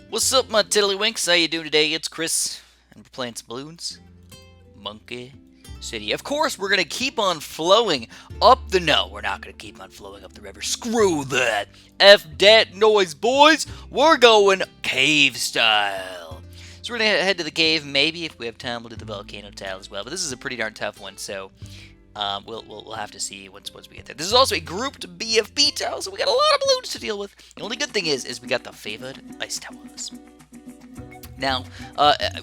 What's up, my tiddlywinks? How you doing today? It's Chris, and we're playing some BLoons Monkey City. Of course, we're gonna keep on flowing up the... No, we're not gonna keep on flowing up the river. Screw that. F that noise, boys. We're going cave style. So we're gonna head to the cave. Maybe if we have time, we'll do the volcano tile as well. But this is a pretty darn tough one, so we'll have to see once we get there. This is also a grouped BFB tile, so we got a lot of balloons to deal with. The only good thing is we got the favored ice towers. Now,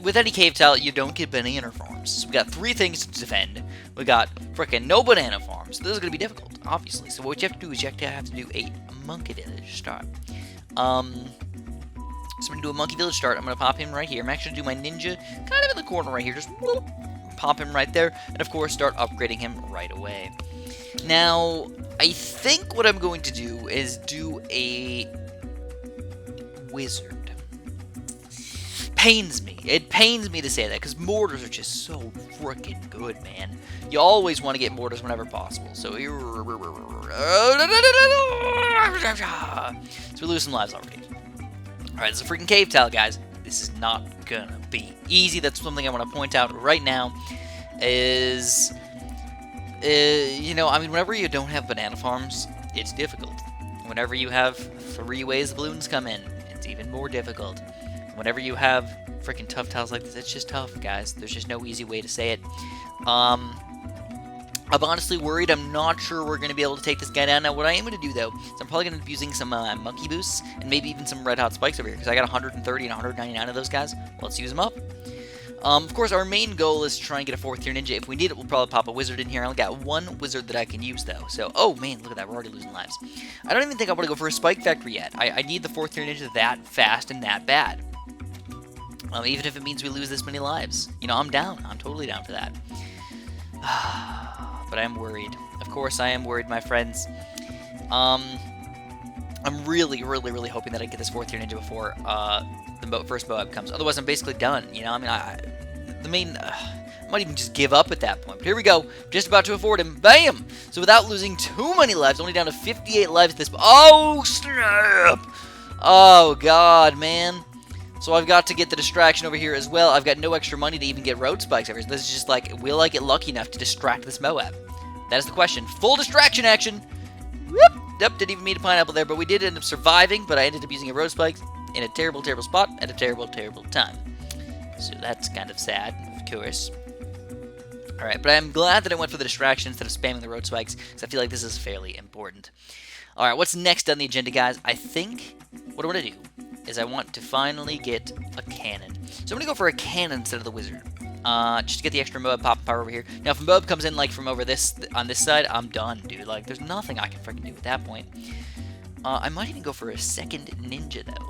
with any cave tile, you don't get banana farms. So we got 3 things to defend. We got frickin' no banana farms. So this is gonna be difficult, obviously. So what you have to do is you have to do a monkey village start. So I'm gonna do a monkey village start. I'm gonna pop him right here. I'm actually gonna do my ninja kind of in the corner right here. Just pop him right there, and of course start upgrading him right away. Now, I think what I'm going to do is do a wizard. It pains me to say that, because mortars are just so freaking good, man. You always want to get mortars whenever possible. So we lose some lives already. Alright, this is a freaking cave tile, guys. This is not gonna be easy. That's something I want to point out right now. Is, you know, I mean, whenever you don't have banana farms, it's difficult. Whenever you have 3 ways the balloons come in, it's even more difficult. Whenever you have freaking tough tiles like this, it's just tough, guys. There's just no easy way to say it. I'm honestly worried. I'm not sure we're going to be able to take this guy down. Now, what I am going to do, though, is I'm probably going to be using some monkey boosts and maybe even some red hot spikes over here, because I got 130 and 199 of those guys. Well, let's use them up. Of course, our main goal is to try and get a 4th tier ninja. If we need it, we'll probably pop a wizard in here. I only got 1 wizard that I can use, though. So, oh, man, look at that. We're already losing lives. I don't even think I want to go for a spike factory yet. I need the 4th tier ninja that fast and that bad. Even if it means we lose this many lives. You know, I'm down. I'm totally down for that. But I'm worried. Of course, I am worried, my friends. I'm really, really, really hoping that I get this 4th tier ninja before the first Moab comes. Otherwise, I'm basically done. You know, I mean, I might even just give up at that point. But here we go. Just about to afford him. Bam! So without losing too many lives, only down to 58 lives at this... Oh, snap! Oh, God, man. So I've got to get the distraction over here as well. I've got no extra money to even get road spikes over here. So this is just like, will I get lucky enough to distract this Moab? That is the question. Full distraction action! Whoop! Yep, didn't even meet a pineapple there, but we did end up surviving, but I ended up using a road spike in a terrible, terrible spot at a terrible, terrible time. So that's kind of sad, of course. Alright, but I'm glad that I went for the distraction instead of spamming the road spikes, because I feel like this is fairly important. Alright, what's next on the agenda, guys? I think what I'm going to do is I want to finally get a cannon. So I'm going to go for a cannon instead of the wizard. Just to get the extra Moab pop power over here. Now, if Moab comes in, like, from over this, on this side, I'm done, dude. Like, there's nothing I can freaking do at that point. I might even go for a second ninja, though.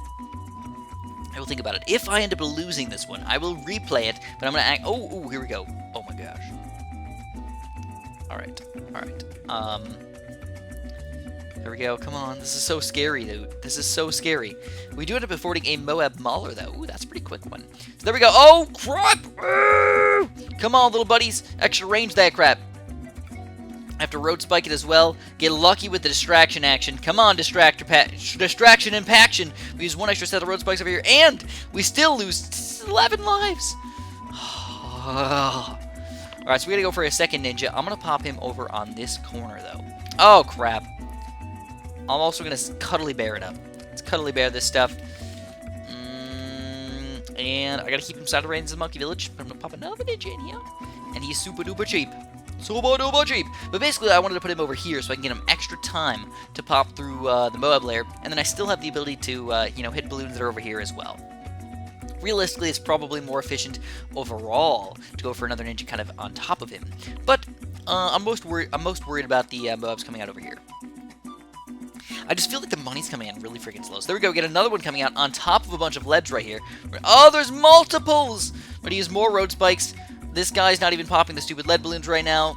I will think about it. If I end up losing this one, I will replay it, but I'm going to act... Oh, here we go. Oh, my gosh. Alright, alright. There we go. Come on. This is so scary, dude. This is so scary. We do end up affording a Moab Mauler, though. Ooh, that's a pretty quick one. So there we go. Oh, crap! Come on, little buddies. Extra range that crap. I have to road spike it as well. Get lucky with the distraction action. Come on, distraction impaction. We use 1 extra set of road spikes over here, and we still lose 11 lives. Alright, so we gotta go for a second ninja. I'm gonna pop him over on this corner, though. Oh, crap. I'm also going to Cuddly Bear it up. Let's Cuddly Bear this stuff. And I got to keep him inside the range of the Monkey Village. I'm going to pop another ninja in here. And he's super duper cheap. Super duper cheap. But basically, I wanted to put him over here so I can get him extra time to pop through the Moab lair. And then I still have the ability to, you know, hit balloons that are over here as well. Realistically, it's probably more efficient overall to go for another ninja kind of on top of him. But I'm most worried about the Moabs coming out over here. I just feel like the money's coming in really freaking slow. So there we go. We get another one coming out on top of a bunch of leads right here. Oh, there's multiples! I'm going to use more road spikes. This guy's not even popping the stupid lead balloons right now.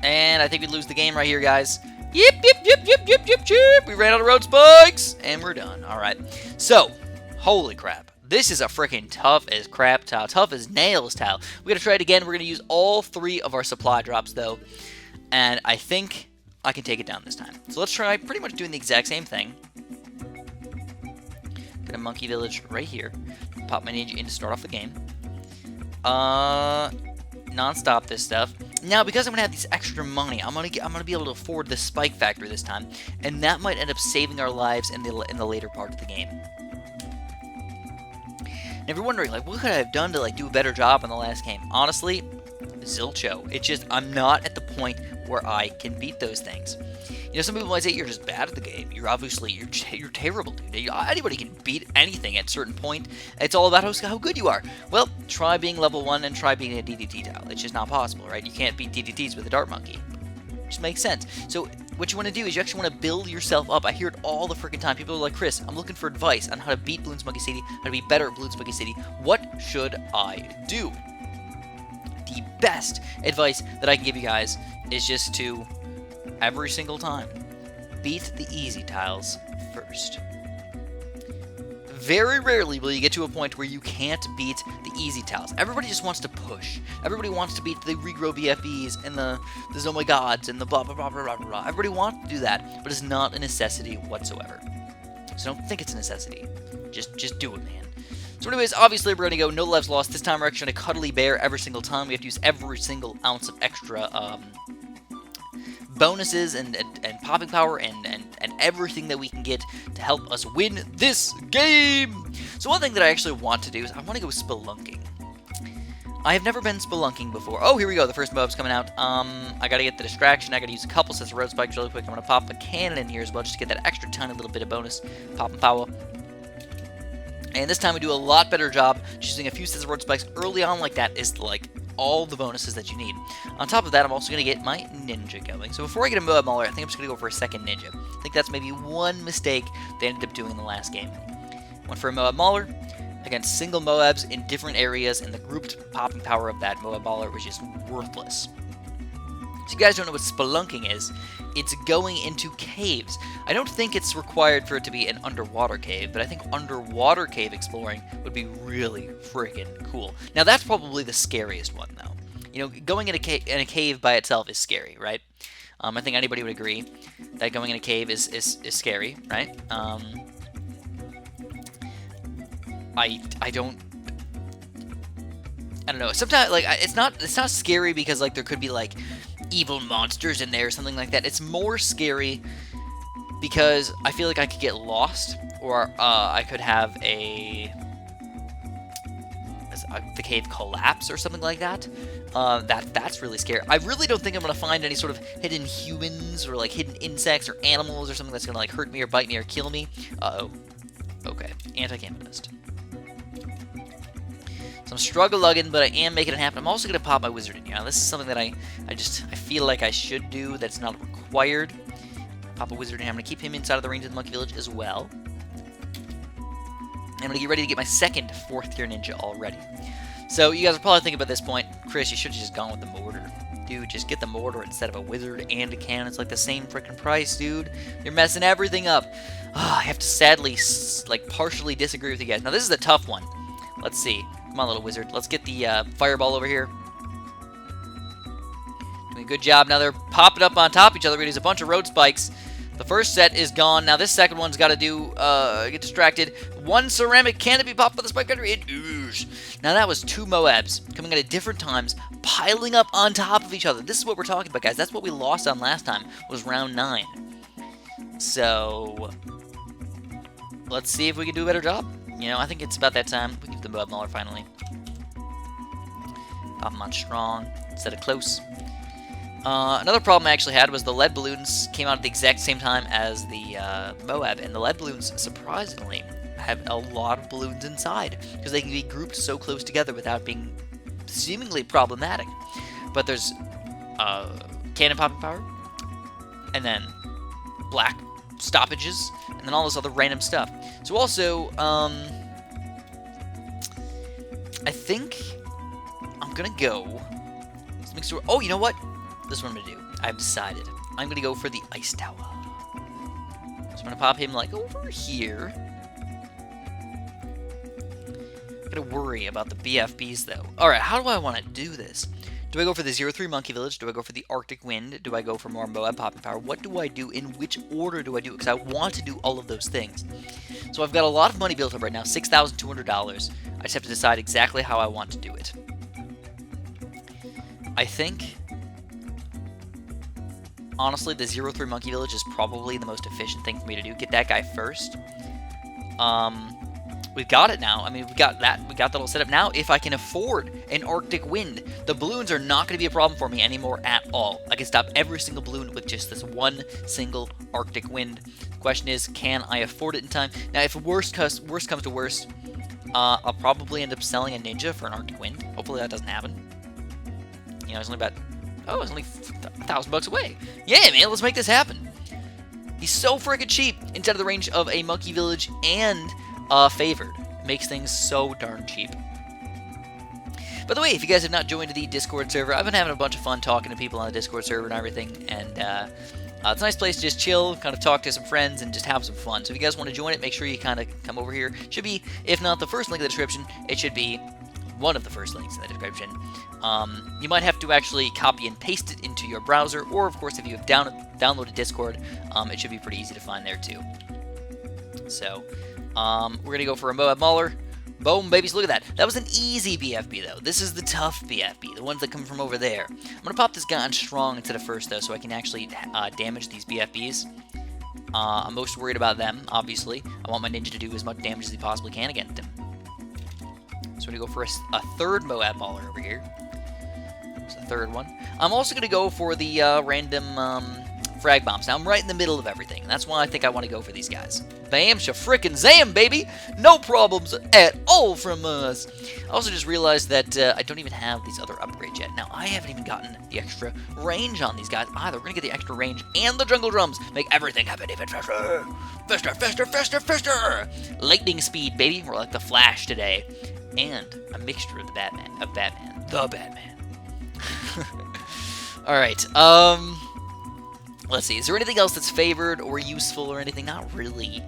And I think we lose the game right here, guys. Yip, yip, yip, yip, yip, yip, yip. We ran out of road spikes. And we're done. Alright. So, holy crap. This is a freaking tough as crap tile. Tough as nails tile. We got to try it again. We're going to use all 3 of our supply drops, though. And I think I can take it down this time. So let's try pretty much doing the exact same thing. Get a monkey village right here. Pop my ninja in to start off the game. Non-stop this stuff. Now, because I'm gonna have this extra money, I'm gonna be able to afford the spike factory this time, and that might end up saving our lives in the later part of the game. And if you're wondering, like, what could I have done to, like, do a better job in the last game? Honestly, zilcho. It's just, I'm not at the point where I can beat those things. You know, some people might say you're just bad at the game. You're obviously, you're terrible, dude. Anybody can beat anything at a certain point. It's all about how good you are. Well, try being level 1 and try being a DDT tile. It's just not possible, right? You can't beat DDTs with a dart monkey. It just makes sense. So what you want to do is you actually want to build yourself up. I hear it all the freaking time. People are like, Chris, I'm looking for advice on how to beat BLoons Monkey City, how to be better at BLoons Monkey City. What should I do? The best advice that I can give you guys is just to, every single time, beat the easy tiles first. Very rarely will you get to a point where you can't beat the easy tiles. Everybody just wants to push. Everybody wants to beat the regrow BFBs and the ZOMG gods and the blah blah blah blah blah blah. Everybody wants to do that, but it's not a necessity whatsoever. So don't think it's a necessity. Just do it, man. So anyways, obviously we're going to go no lives lost. This time we're actually going to cuddly bear every single time. We have to use every single ounce of extra bonuses and popping power and everything that we can get to help us win this game. So one thing that I actually want to do is I want to go spelunking. I have never been spelunking before. Oh, here we go. The first Moab's coming out. I got to get the distraction. I got to use a couple sets of road spikes really quick. I'm going to pop a cannon in here as well just to get that extra tiny little bit of bonus popping power. And this time we do a lot better job. Just using a few sets of road spikes early on like that is like all the bonuses that you need. On top of that, I'm also going to get my ninja going. So before I get a Moab Mauler, I think I'm just going to go for a second ninja. I think that's maybe one mistake they ended up doing in the last game. Went for a Moab Mauler against single Moabs in different areas, and the grouped popping power of that Moab Mauler was just worthless. So you guys don't know what spelunking is. It's going into caves. I don't think it's required for it to be an underwater cave, but I think underwater cave exploring would be really freaking cool. Now that's probably the scariest one, though. You know, going in a cave by itself is scary, right? I think anybody would agree that going in a cave is scary, right? I don't know. Sometimes like it's not scary because like there could be like evil monsters in there or something like that. It's more scary because I feel like I could get lost, or I could have the cave collapse or something like that. That's really scary. I really don't think I'm gonna find any sort of hidden humans or like hidden insects or animals or something that's gonna like hurt me or bite me or kill me. Uh-oh. Okay, anti-campinist. So I'm struggle-lugging, but I am making it happen. I'm also going to pop my wizard in here. Now, this is something that I feel like I should do that's not required. Pop a wizard in here. I'm going to keep him inside of the range of the monkey village as well. I'm going to get ready to get my second 4th tier ninja already. So you guys are probably thinking about this point, Chris, you should have just gone with the mortar. Dude, just get the mortar instead of a wizard and a cannon. It's like the same freaking price, dude. You're messing everything up. I have to sadly, like, partially disagree with you guys. Now, this is a tough one. Let's see. Come on, little wizard. Let's get the fireball over here. Doing a good job. Now they're popping up on top of each other. We're going to use a bunch of road spikes. The first set is gone. Now this second one's got to do, get distracted. One ceramic canopy popped by the spike battery. Now that was 2 Moabs coming at different times, piling up on top of each other. This is what we're talking about, guys. That's what we lost on last time, was round 9. So let's see if we can do a better job. You know, I think it's about that time. We give the Moab Mauler finally. Pop them on strong instead of close. Another problem I actually had was the lead balloons came out at the exact same time as the Moab, and the lead balloons, surprisingly, have a lot of balloons inside because they can be grouped so close together without being seemingly problematic. But there's cannon popping power, and then black stoppages, and then all this other random stuff. So also, I think I'm gonna go. Let's make sure. Oh, you know what? This is what I'm gonna do. I've decided. I'm gonna go for the ice tower. So I'm gonna pop him like over here. I'm gonna worry about the BFBs though. All right, how do I want to do this? Do I go for the 03 Monkey Village? Do I go for the Arctic Wind? Do I go for more Moab Popping Power? What do I do? In which order do I do it? Because I want to do all of those things. So I've got a lot of money built up right now, $6,200. I just have to decide exactly how I want to do it. I think, honestly, the 03 Monkey Village is probably the most efficient thing for me to do. Get that guy first. We've got it now. I mean, we got that all set up. Now, if I can afford an Arctic Wind, the balloons are not going to be a problem for me anymore at all. I can stop every single balloon with just this one single Arctic Wind. The question is, can I afford it in time? Now, if worst comes to worst, I'll probably end up selling a Ninja for an Arctic Wind. Hopefully that doesn't happen. You know, it's only about, it's only $1,000 away. Yeah, man, let's make this happen. He's so freaking cheap inside of the range of a Monkey Village and favored. Makes things so darn cheap. By the way, if you guys have not joined the Discord server, I've been having a bunch of fun talking to people on the Discord server and everything, and it's a nice place to just chill, kind of talk to some friends, and just have some fun. So if you guys want to join it, make sure you kind of come over here. Should be, if not the first link in the description, it should be one of the first links in the description. You might have to actually copy and paste it into your browser, or of course, if you have downloaded Discord, it should be pretty easy to find there too. So, we're going to go for a Moab Muller. Boom, babies, look at that. That was an easy BFB, though. This is the tough BFB, the ones that come from over there. I'm going to pop this guy on strong instead of first, though, so I can actually damage these BFBs. I'm most worried about them, obviously. I want my Ninja to do as much damage as he possibly can against them. So we're going to go for a third Moab Muller over here. It's the third one. I'm also going to go for the random frag bombs. Now, I'm right in the middle of everything. That's why I think I want to go for these guys. Bam, frickin' zam, baby! No problems at all from us. I also just realized that I don't even have these other upgrades yet. Now, I haven't even gotten the extra range on these guys either. We're going to get the extra range and the jungle drums. Make everything happen even faster. Faster, faster, faster, faster! Lightning speed, baby. We're like the Flash today. And a mixture of the Batman. The Batman. Alright, let's see. Is there anything else that's favored or useful or anything? Not really.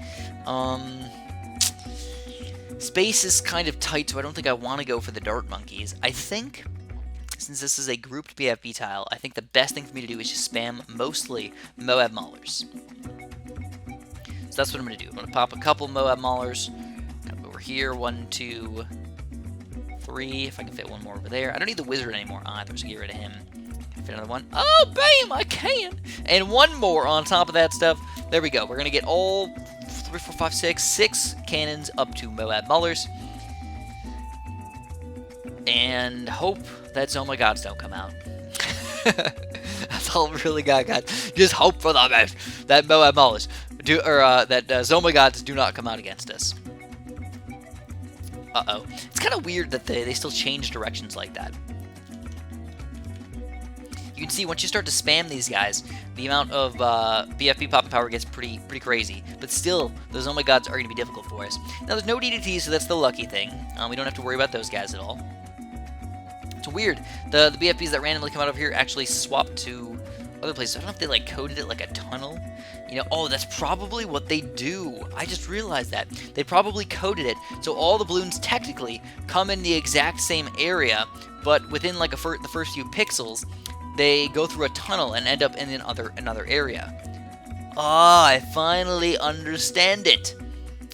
Space is kind of tight, so I don't think I want to go for the Dart Monkeys. I think, since this is a grouped BFB tile, I think the best thing for me to do is just spam mostly Moab Maulers. So that's what I'm going to do. I'm going to pop a couple Moab Maulers. Kind of over here. 1, 2, 3. If I can fit one more over there. I don't need the Wizard anymore either, so get rid of him. Fit another one. Oh, bam! I can! And one more on top of that stuff. There we go. We're going to get all 3, 4, 5, 6 cannons up to Moab Mullers. And hope that ZOMG Gods don't come out. That's all I really got, guys. Just hope for the best that Moab Mullers that ZOMG Gods do not come out against us. Uh-oh. It's kind of weird that they still change directions like that. You can see once you start to spam these guys, the amount of BFB popping power gets pretty crazy. But still, those ZOMG Gods are going to be difficult for us. Now, there's no DDTs, so that's the lucky thing. We don't have to worry about those guys at all. It's weird. The BFBs that randomly come out over here actually swap to other places. I don't know if they like coded it like a tunnel. You know, oh, that's probably what they do. I just realized that. They probably coded it so all the balloons technically come in the exact same area, but within like the first few pixels, they go through a tunnel and end up in another area. Ah, I finally understand it.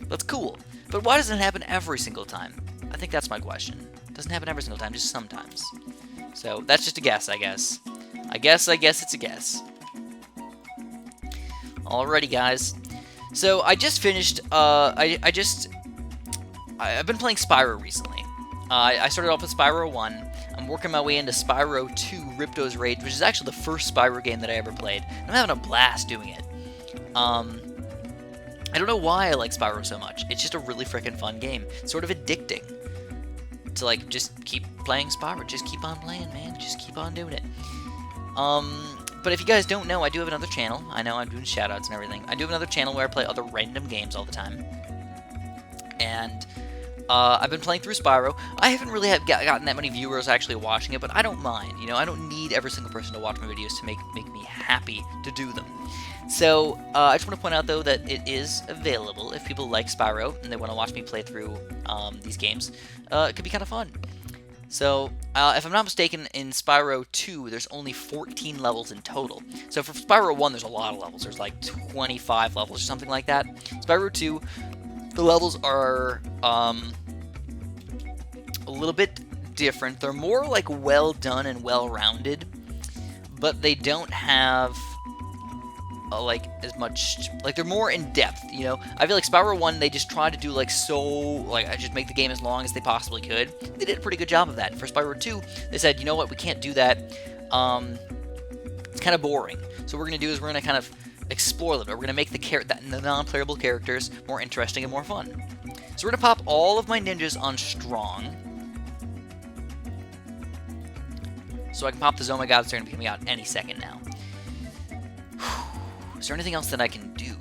That's cool. But why doesn't it happen every single time? I think that's my question. It doesn't happen every single time, just sometimes. So that's just a guess, I guess. I guess it's a guess. Alrighty, guys. So I just finished. I've been playing Spyro recently. I started off with Spyro 1. I'm working my way into Spyro 2, Ripto's Rage, which is actually the first Spyro game that I ever played. I'm having a blast doing it. I don't know why I like Spyro so much. It's just a really freaking fun game. It's sort of addicting. To like, just keep playing Spyro. Just keep on playing, man. Just keep on doing it. But if you guys don't know, I do have another channel. I know I'm doing shoutouts and everything. I do have another channel where I play other random games all the time. And I've been playing through Spyro. I haven't really gotten that many viewers actually watching it, but I don't mind. You know, I don't need every single person to watch my videos to make me happy to do them. So, I just want to point out, though, that it is available if people like Spyro and they want to watch me play through these games. It could be kind of fun. So, if I'm not mistaken, in Spyro 2, there's only 14 levels in total. So for Spyro 1, there's a lot of levels. There's like 25 levels or something like that. Spyro 2, the levels are a little bit different. They're more like well done and well rounded, but they don't have like as much, like they're more in depth, you know. I feel like Spyro 1, they just tried to do like I just make the game as long as they possibly could. They did a pretty good job of that. And for Spyro 2, they said, you know what, we can't do that. It's kind of boring. So what we're gonna do is we're gonna kind of explore them. We're gonna make the non-playable characters more interesting and more fun. So we're gonna pop all of my ninjas on strong, so I can pop the ZOMG gods. They're gonna be coming out any second now. Is there anything else that I can do?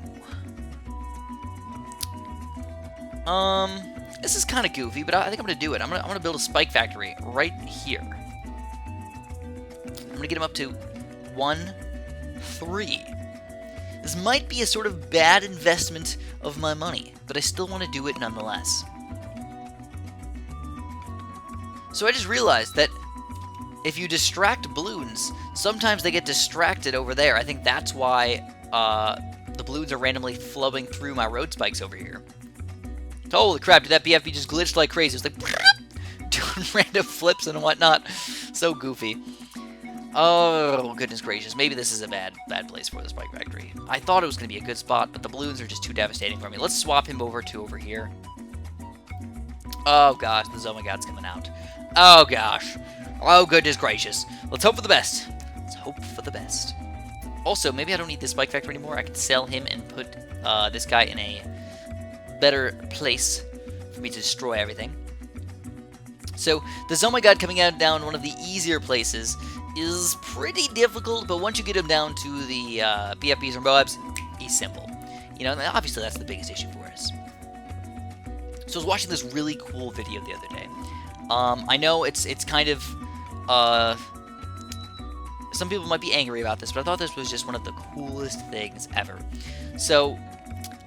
This is kind of goofy, but I think I'm gonna do it. I'm gonna build a spike factory right here. I'm gonna get him up to 1, 3. This might be a sort of bad investment of my money, but I still want to do it nonetheless. So I just realized that if you distract balloons, sometimes they get distracted over there. I think that's why the balloons are randomly flowing through my road spikes over here. Holy crap, did that BFB just glitched like crazy? It's like doing random flips and whatnot. So goofy. Oh, goodness gracious. Maybe this is a bad place for the spike factory. I thought it was going to be a good spot, but the balloons are just too devastating for me. Let's swap him over to over here. Oh gosh, the ZOMG god's coming out. Oh gosh. Oh goodness gracious. Let's hope for the best. Let's hope for the best. Also, maybe I don't need this spike factory anymore. I can sell him and put this guy in a better place for me to destroy everything. So, the ZOMG god coming out down one of the easier places is pretty difficult, but once you get him down to the BFBs or Moabs, he's simple. You know, and obviously that's the biggest issue for us. So I was watching this really cool video the other day. I know it's kind of some people might be angry about this, but I thought this was just one of the coolest things ever. So,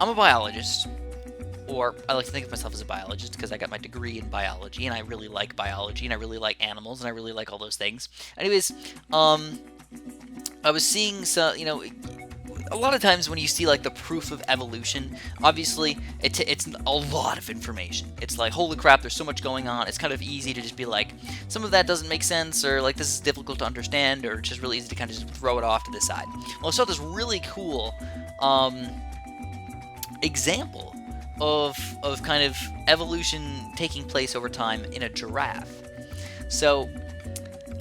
I'm a biologist, or I like to think of myself as a biologist because I got my degree in biology, and I really like biology, and I really like animals, and I really like all those things. Anyways, I was seeing some, you know, a lot of times when you see like the proof of evolution, obviously it's a lot of information. It's like, holy crap, there's so much going on. It's kind of easy to just be like, some of that doesn't make sense, or like this is difficult to understand, or it's just really easy to kind of just throw it off to the side. Well, I saw this really cool example of kind of evolution taking place over time in a giraffe. So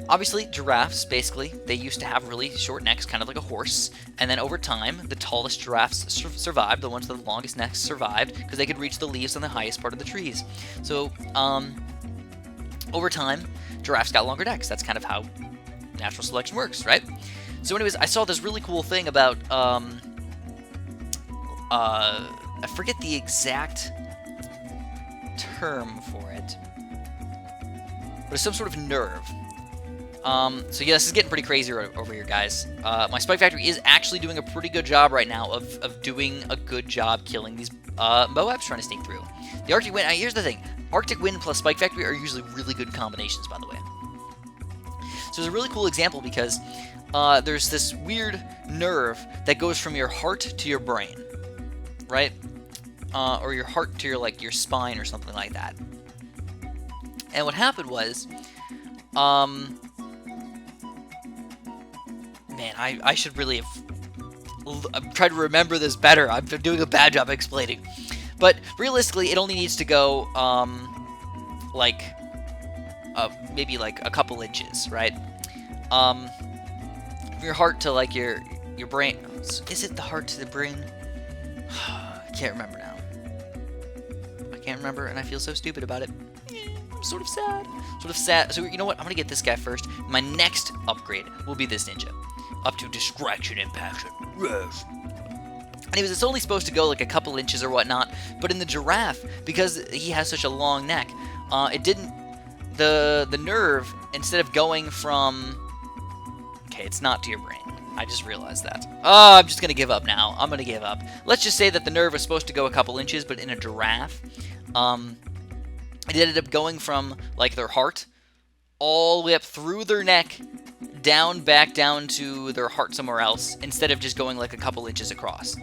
obviously, giraffes, basically, they used to have really short necks, kind of like a horse, and then over time, the tallest giraffes survived, the ones with the longest necks survived, because they could reach the leaves on the highest part of the trees. So, over time, giraffes got longer necks. That's kind of how natural selection works, right? So anyways, I saw this really cool thing about, I forget the exact term for it, but it's some sort of nerve. So yeah, this is getting pretty crazy over here, guys. My spike factory is actually doing a pretty good job right now of doing a good job killing these Moabs trying to sneak through. The Arctic Wind, here's the thing. Arctic Wind plus spike factory are usually really good combinations, by the way. So it's a really cool example because there's this weird nerve that goes from your heart to your brain, right? Or your heart to your spine or something like that. And what happened was, man, I should really have... I'm trying to remember this better. I'm doing a bad job explaining. But realistically, it only needs to go, maybe like a couple inches, right? From your heart to like your brain. Is it the heart to the brain? I can't remember now. I can't remember, and I feel so stupid about it. I'm sort of sad. So you know what? I'm gonna get this guy first. My next upgrade will be this ninja. Up to distraction and passion. Yes. Anyways, it's only supposed to go like a couple inches or whatnot, but in the giraffe, because he has such a long neck, it didn't... The nerve, instead of going from... Okay, it's not to your brain. I just realized that. Oh, I'm just gonna give up now. I'm gonna give up. Let's just say that the nerve was supposed to go a couple inches, but in a giraffe, it ended up going from, like, their heart all the way up through their neck, back down to their heart somewhere else, instead of just going like a couple inches across.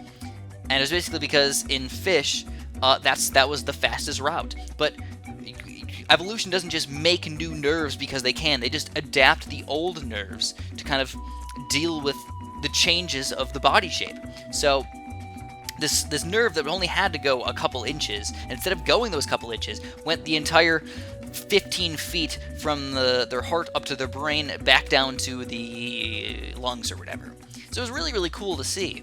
And it was basically because in fish, that was the fastest route. But evolution doesn't just make new nerves because they can. They just adapt the old nerves to kind of deal with the changes of the body shape. So this nerve that only had to go a couple inches, and instead of going those couple inches, went the entire 15 feet from their heart up to their brain, back down to the lungs or whatever. So it was really, really cool to see.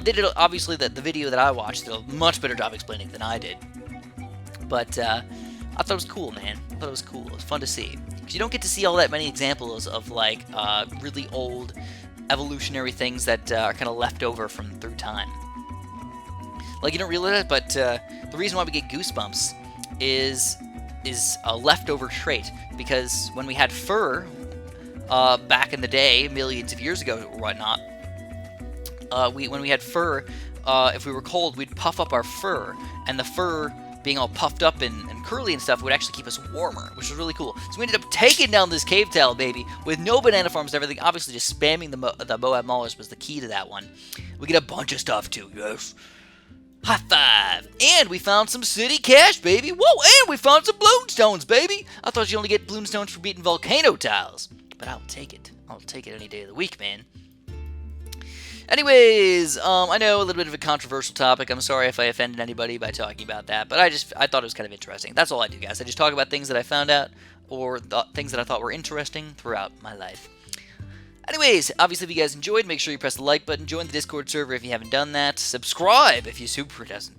They did, obviously, the video that I watched did a much better job explaining it than I did. But I thought it was cool, man. I thought it was cool. It was fun to see. Because you don't get to see all that many examples of, like, really old evolutionary things that are kind of left over from through time. Like, you don't realize it, but the reason why we get goosebumps is a leftover trait. Because when we had fur, back in the day, millions of years ago or whatnot, when we had fur, if we were cold, we'd puff up our fur, and the fur being all puffed up and curly and stuff would actually keep us warmer, which was really cool. So we ended up taking down this cave tail, baby, with no banana farms and everything. Obviously, just spamming the Moab Maulers was the key to that one. We get a bunch of stuff, too, yes. High five! And we found some city cash, baby! Whoa! And we found some BLoons stones, baby! I thought you only get BLoons stones for beating volcano tiles. But I'll take it. I'll take it any day of the week, man. Anyways, I know a little bit of a controversial topic. I'm sorry if I offended anybody by talking about that, but I thought it was kind of interesting. That's all I do, guys. I just talk about things that I found out, or things that I thought were interesting throughout my life. Anyways, obviously, if you guys enjoyed, make sure you press the like button, join the Discord server if you haven't done that, subscribe if you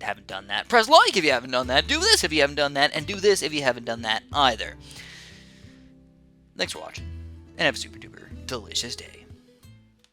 haven't done that, press like if you haven't done that, do this if you haven't done that, and do this if you haven't done that either. Thanks for watching, and have a super duper delicious day.